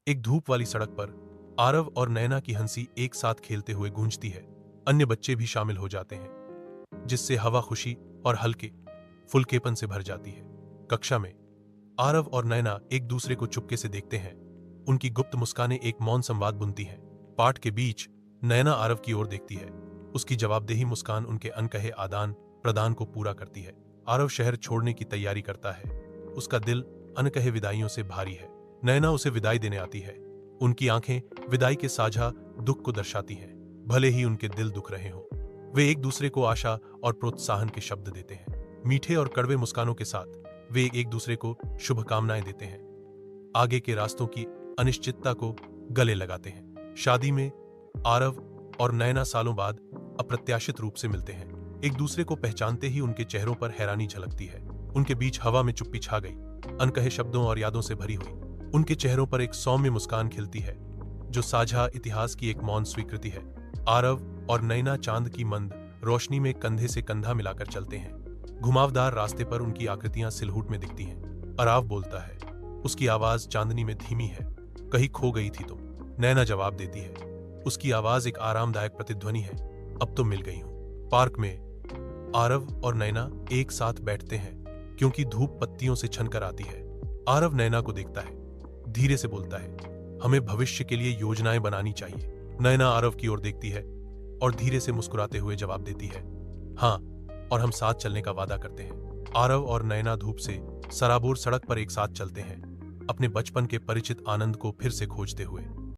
एक धूप वाली सड़क पर आरव और नैना की हंसी एक साथ खेलते हुए गूंजती है। अन्य बच्चे भी शामिल हो जाते हैं, जिससे हवा खुशी और हल्के फुल्केपन से भर जाती है। कक्षा में आरव और नैना एक दूसरे को चुपके से देखते हैं। उनकी गुप्त मुस्कानें एक मौन संवाद बुनती हैं। पाठ के बीच नैना आरव की ओर देखती है। उसकी जवाबदेही मुस्कान उनके अनकहे आदान प्रदान को पूरा करती है। आरव शहर छोड़ने की तैयारी करता है। उसका दिल अनकहे विदाइयों से भारी है। नैना उसे विदाई देने आती है। उनकी आंखें विदाई के साझा दुख को दर्शाती हैं, भले ही उनके दिल दुख रहे हों। वे एक दूसरे को आशा और प्रोत्साहन के शब्द देते हैं। मीठे और कड़वे मुस्कानों के साथ वे एक दूसरे को शुभकामनाएं देते हैं। आगे के रास्तों की अनिश्चितता को गले लगाते हैं। शादी में आरव और नैना सालों बाद अप्रत्याशित रूप से मिलते हैं। एक दूसरे को पहचानते ही उनके चेहरों पर हैरानी झलकती है। उनके बीच हवा में चुप्पी छा गई, अनकहे शब्दों और यादों से भरी हुई। उनके चेहरों पर एक सौम्य मुस्कान खिलती है, जो साझा इतिहास की एक मौन स्वीकृति है। आरव और नैना चांद की मंद रोशनी में कंधे से कंधा मिलाकर चलते हैं। घुमावदार रास्ते पर उनकी आकृतियां सिलहूट में दिखती हैं। आरव बोलता है, उसकी आवाज चांदनी में धीमी है, कहीं खो गई थी तुम। नैना जवाब देती है, उसकी आवाज एक आरामदायक प्रतिध्वनि है, अब तो मिल गई हूं। पार्क में आरव और नैना एक साथ बैठते हैं, क्योंकि धूप पत्तियों से छनकर आती है। आरव नैना को देखता है, धीरे से बोलता है, हमें भविष्य के लिए योजनाएं बनानी चाहिए। नैना आरव की ओर देखती है और धीरे से मुस्कुराते हुए जवाब देती है, हाँ, और हम साथ चलने का वादा करते हैं। आरव और नैना धूप से सराबोर सड़क पर एक साथ चलते हैं, अपने बचपन के परिचित आनंद को फिर से खोजते हुए।